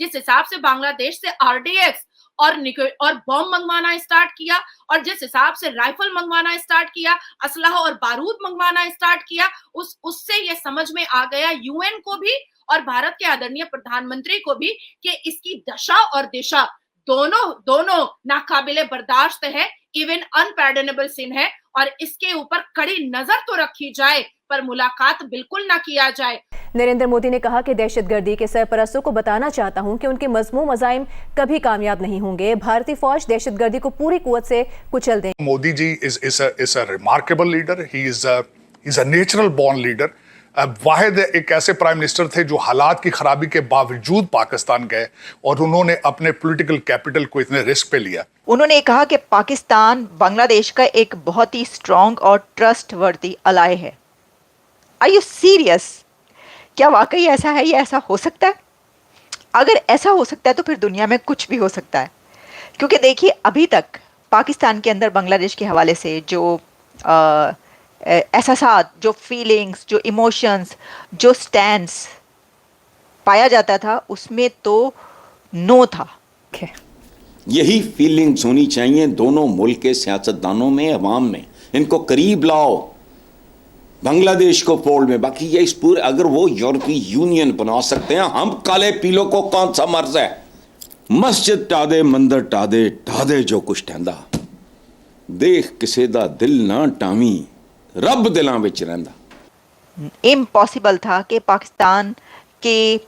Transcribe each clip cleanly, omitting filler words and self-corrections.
जिस हिसाब से बांग्लादेश से आरडीएक्स और बॉम्ब मंगवाना स्टार्ट किया, और जिस हिसाब से राइफल मंगवाना स्टार्ट किया, असलहा और बारूद मंगवाना स्टार्ट किया, उससे ये समझ में आ गया यूएन को भी और भारत के आदरणीय प्रधानमंत्री को भी कि इसकी दशा और दिशा दोनों दोनों नाकाबिले बर्दाश्त है, इवन अनपैर्डनेबल सिन है, और इसके ऊपर कड़ी नजर तो रखी जाए पर मुलाकात बिल्कुल ना किया जाए। नरेंद्र मोदी ने कहा कि दहशतगर्दी के सरपरस्तों को बताना चाहता हूं कि उनके मज़मूम अज़ाइम कभी कामयाब नहीं होंगे। भारतीय फौज दहशतगर्दी को पूरी कुव्वत से कुचल दें। Modi ji is a remarkable leader. He's a natural born leader. वाहिद एक ऐसे प्राइम मिनिस्टर थे जो हालात की खराबी के बावजूद पाकिस्तान गए और उन्होंने अपने पॉलिटिकल कैपिटल को इतने रिस्क पे लिया। उन्होंने कहा कि पाकिस्तान बांग्लादेश का एक बहुत ही स्ट्रॉन्ग और ट्रस्टवर्दी अलाय है। Are you serious? क्या वाकई ऐसा है? ये ऐसा हो सकता है? अगर ऐसा हो सकता है तो फिर दुनिया में कुछ भी हो सकता है, क्योंकि देखिए अभी तक पाकिस्तान के अंदर बांग्लादेश के हवाले से जो एहसासात, जो फीलिंग्स, जो इमोशंस, जो स्टैंड्स पाया जाता था उसमें तो नो था। यही फीलिंग्स होनी चाहिए दोनों मुल्क के सियासतदानों में, अवाम में। इनको करीब लाओ बांग्लादेश को फोल्ड में। बाकी ये इस पूरे, अगर वो यूरोपीय यूनियन बना सकते हैं, हम काले पीलो को कौन सा मर्ज है? मस्जिद टादे, मंदिर टादे, टादे जो कुछ टहंदा, देख किसे दा दिल ना टावी, रब दिलां विच रहिंदा। इम्पॉसिबल था कि पाकिस्तान के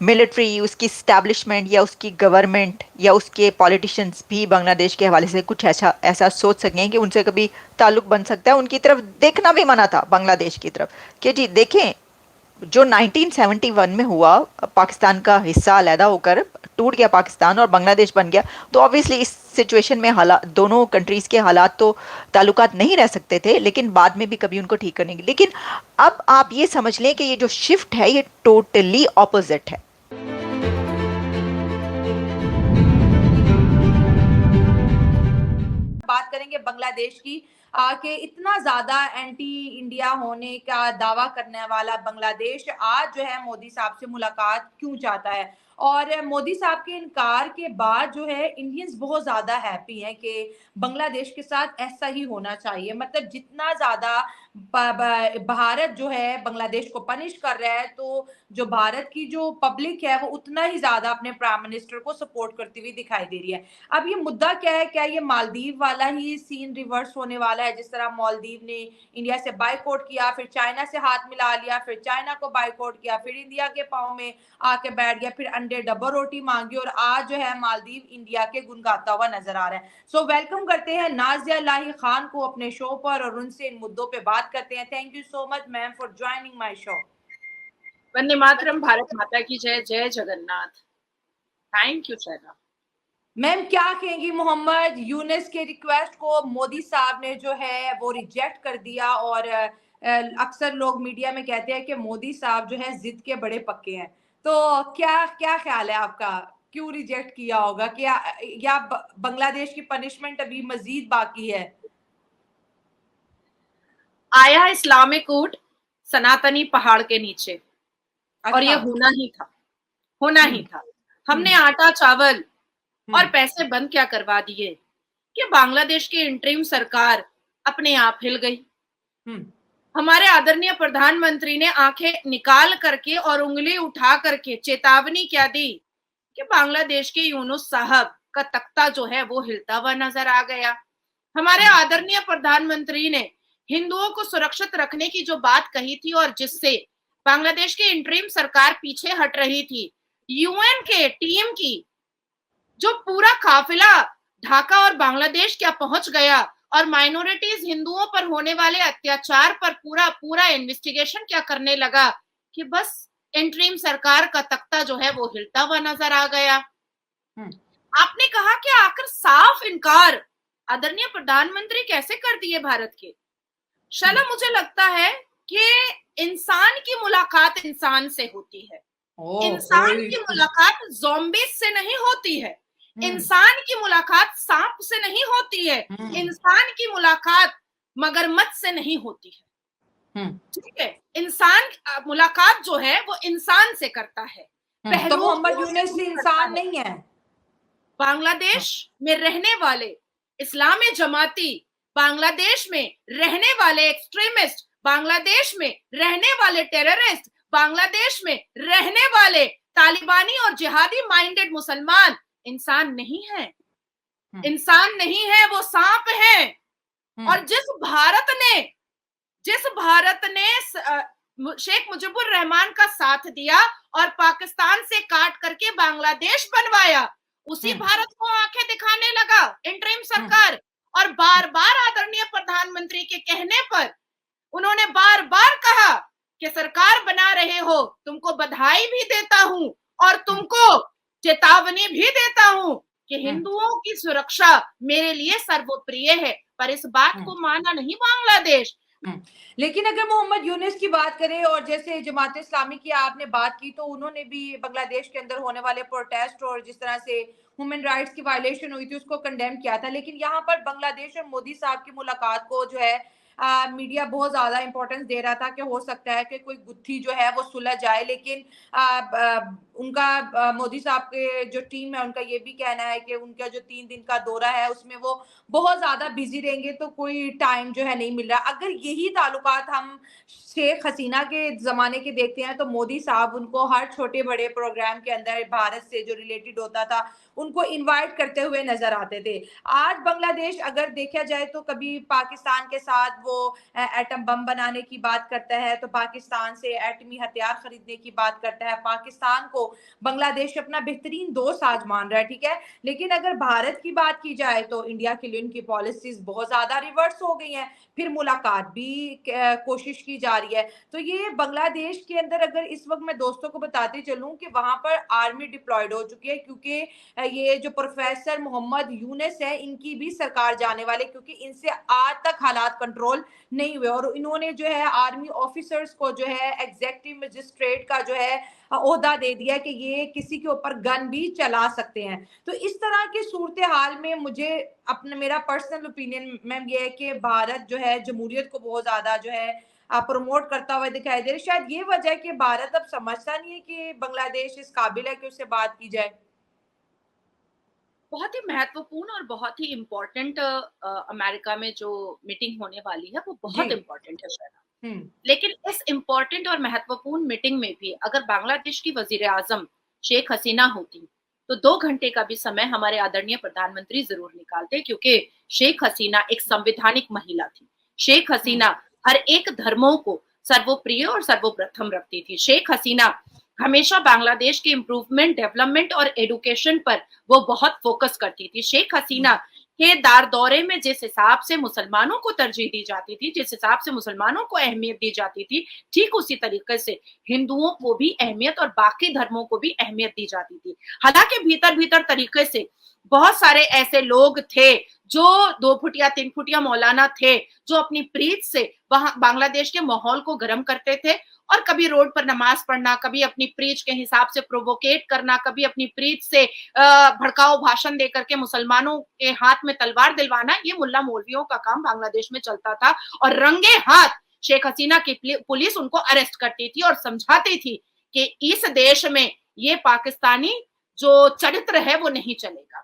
मिलिट्री, उसकी स्टैब्लिशमेंट या उसकी गवर्नमेंट या उसके पॉलिटिशियंस भी बांग्लादेश के हवाले से कुछ ऐसा सोच सकें कि उनसे कभी ताल्लुक बन सकता है। उनकी तरफ देखना भी मना था, बांग्लादेश की तरफ, कि जी देखें जो 1971 में हुआ, पाकिस्तान का हिस्सा अलहदा होकर टूट गया पाकिस्तान और बांग्लादेश बन गया, तो ऑब्वियसली इस सिचुएशन में हालात, दोनों कंट्रीज़ के हालात तो ताल्लुकात नहीं रह सकते थे, लेकिन बाद में भी कभी उनको ठीक करने की। लेकिन अब आप ये समझ लें कि ये जो शिफ्ट है ये टोटली ऑपोजिट है। बात करेंगे बांग्लादेश की कि इतना ज्यादा एंटी इंडिया होने का दावा करने वाला बांग्लादेश आज जो है मोदी साहब से मुलाकात क्यों चाहता है, और मोदी साहब के इनकार के बाद जो है इंडियंस बहुत ज्यादा हैप्पी हैं कि बांग्लादेश के साथ ऐसा ही होना चाहिए। मतलब जितना ज्यादा भारत जो है बांग्लादेश को पनिश कर रहा है, तो जो भारत की जो पब्लिक है वो उतना ही ज्यादा अपने प्राइम मिनिस्टर को सपोर्ट करती हुई दिखाई दे रही है। अब ये मुद्दा क्या है? क्या ये मालदीव वाला ही सीन रिवर्स होने वाला है? जिस तरह मालदीव ने इंडिया से बाइकआउट किया, फिर चाइना से हाथ मिला लिया, फिर चाइना को बाइकआउट किया, फिर इंडिया के पांव में आके बैठ गया, फिर अंडे डबल रोटी मांगी, और आज जो है मालदीव इंडिया के गुण गाता हुआ नजर आ रहा है। सो वेलकम करते हैं नाजिया लाही खान को अपने शो पर और उनसे इन मुद्दों पे बात करते हैं। Thank you so much ma'am for joining my show. वंदे मातरम, भारत माता की जय, जय Jagannath. Thank you Shaila. Ma'am क्या कहेंगी मोहम्मद यूनुस के रिक्वेस्ट को मोदी साहब ने जो है वो रिजेक्ट कर दिया, और अक्सर लोग मीडिया में कहते हैं कि मोदी साहब जो है जिद के बड़े पक्के हैं, तो क्या क्या ख्याल है आपका? क्यों रिजेक्ट किया होगा? क्या या बांग्लादेश की पनिशमेंट अभी मजीद बाकी है? आया इस्लामिक ऊंट सनातनी पहाड़ के नीचे, और ये होना ही था, होना ही था। हमने आटा चावल और पैसे बंद क्या करवा दिए कि बांग्लादेश की इंटरिम सरकार अपने आप हिल गई। हमारे आदरणीय प्रधानमंत्री ने आंखें निकाल करके और उंगली उठा करके चेतावनी क्या दी कि बांग्लादेश के यूनुस साहब का तख्ता जो है वो हिलता हुआ नजर आ गया। हमारे आदरणीय प्रधानमंत्री ने हिंदुओं को सुरक्षित रखने की जो बात कही थी और जिससे बांग्लादेश की इंटरिम सरकार पीछे हट रही थी, यूएन के टीम की जो पूरा काफिला ढाका और बांग्लादेश क्या पहुंच गया और माइनॉरिटीज हिंदुओं पर होने वाले अत्याचार पर पूरा पूरा इन्वेस्टिगेशन क्या करने लगा कि बस इंटरिम सरकार का तख्ता जो है वो हिलता हुआ नजर आ गया। आपने कहा कि आखिर साफ इनकार आदरणीय प्रधानमंत्री कैसे कर दिए भारत के? शैला, मुझे लगता है कि इंसान की मुलाकात इंसान से होती है, इंसान की मुलाकात ज़ॉम्बीज से नहीं होती है, इंसान की मुलाकात सांप से नहीं होती है, इंसान की मुलाकात मगरमच्छ से नहीं होती है। ठीक है, इंसान मुलाकात जो है वो इंसान से करता है। तो मोहम्मद यूनुस इंसान नहीं है। बांग्लादेश में रहने वाले इस्लामी जमाती, बांग्लादेश में रहने वाले एक्सट्रीमिस्ट, बांग्लादेश में रहने वाले टेररिस्ट, बांग्लादेश में रहने वाले तालिबानी और जिहादी माइंडेड मुसलमान इंसान नहीं है, इंसान नहीं है, वो सांप है। और जिस भारत ने शेख मुजीबुर रहमान का साथ दिया और पाकिस्तान से काट करके बांग्लादेश बनवाया, उसी भारत को आंखें दिखाने लगा इंटरिम सरकार। और बार बार आदरणीय प्रधानमंत्री के कहने पर उन्होंने बार बार कहा कि सरकार बना रहे हो, तुमको बधाई भी देता हूं और तुमको चेतावनी भी देता हूं कि हिंदुओं की सुरक्षा मेरे लिए सर्वोप्रिय है। पर इस बात को माना नहीं बांग्लादेश। लेकिन अगर मोहम्मद यूनुस की बात करें और जैसे जमात इस्लामी की आपने बात की, तो उन्होंने भी बांग्लादेश के अंदर होने वाले प्रोटेस्ट और जिस तरह से ह्यूमन राइट्स की वायलेशन हुई थी उसको कंडेम किया था। लेकिन यहाँ पर बांग्लादेश और मोदी साहब की मुलाकात को जो है मीडिया बहुत ज्यादा इंपॉर्टेंस दे रहा था कि हो सकता है कि कोई गुत्थी जो है वो सुलझ जाए। लेकिन उनका मोदी साहब के जो टीम है उनका ये भी कहना है कि उनका जो 3 दिन का दौरा है उसमें वो बहुत ज्यादा बिजी रहेंगे, तो कोई टाइम जो है नहीं मिल रहा। अगर यही ताल्लुकात हम शेख हसीना के जमाने के देखते हैं तो मोदी साहब उनको हर छोटे बड़े प्रोग्राम के अंदर भारत से जो रिलेटेड होता था उनको इनवाइट करते हुए नजर आते थे। आज बांग्लादेश अगर देखा जाए तो कभी पाकिस्तान के साथ वो एटम बम बनाने की बात करता है, तो पाकिस्तान से एटमी हथियार खरीदने की बात करता है, पाकिस्तान को बांग्लादेश अपना बेहतरीन दोस्त आज मान रहा है, ठीक है। लेकिन अगर भारत की बात की जाए तो इंडिया के लिए उनकी पॉलिसीज बहुत ज्यादा रिवर्स हो गई हैं, फिर मुलाकात भी कोशिश की जा रही है। तो ये बांग्लादेश के अंदर अगर इस वक्त मैं दोस्तों को बताते चलूं कि वहां पर आर्मी डिप्लॉयड हो चुकी है, क्योंकि ये जो प्रोफेसर मोहम्मद यूनुस है इनकी भी सरकार जाने वाले, क्योंकि इनसे आज तक हालात कंट्रोल नहीं हुए और इन्होंने जो है आर्मी ऑफिसर्स को जो है एग्जीक्यूटिव मजिस्ट्रेट का जो है ओहदा दे दिया कि ये किसी के ऊपर गन भी चला सकते हैं। तो इस तरह की सूरत हाल में मुझे अपना मेरा पर्सनल ओपिनियन मैम ये है कि भारत जो है जमहूरियत को बहुत ज्यादा जो है प्रमोट करता हुआ दिखाई दे रहा है। शायद ये वजह है कि भारत अब समझता नहीं है कि बांग्लादेश इस काबिल है कि उससे बात की जाए। बहुत ही महत्वपूर्ण और बहुत ही इम्पोर्टेंट अमेरिका में जो मीटिंग होने वाली है वो बहुत इम्पोर्टेंट है शायद। लेकिन इस इम्पोर्टेंट और महत्वपूर्ण मीटिंग में भी अगर बांग्लादेश की वजीर आजम शेख हसीना होती तो 2 घंटे का भी समय हमारे आदरणीय प्रधानमंत्री जरूर निकालते, क्योंकि शेख हसीना एक संवैधानिक महिला थी। शेख हसीना हर एक धर्मों को सर्वोप्रिय और सर्वप्रथम रखती थी। शेख हसीना हमेशा बांग्लादेश के इम्प्रूवमेंट, डेवलपमेंट और एडुकेशन पर वो बहुत फोकस करती थी। शेख हसीना के दौरे में जिस हिसाब से मुसलमानों को तरजीह दी जाती थी, जिस हिसाब से मुसलमानों को अहमियत दी जाती थी, ठीक उसी तरीके से हिंदुओं को भी अहमियत और बाकी धर्मों को भी अहमियत दी जाती थी। हालांकि भीतर भीतर तरीके से बहुत सारे ऐसे लोग थे जो 2 फुटिया 3 फुटिया मौलाना थे जो अपनी प्रीत से वहां बांग्लादेश के माहौल को गर्म करते थे और कभी रोड पर नमाज पढ़ना, कभी अपनी प्रीच के हिसाब से प्रोवोकेट करना, कभी अपनी प्रीच से भड़काऊ भाषण देकर के मुसलमानों के हाथ में तलवार दिलवाना, ये मुल्ला मौलवियों का काम बांग्लादेश में चलता था। और रंगे हाथ शेख हसीना की पुलिस उनको अरेस्ट करती थी और समझाती थी कि इस देश में ये पाकिस्तानी जो चरित्र है वो नहीं चलेगा।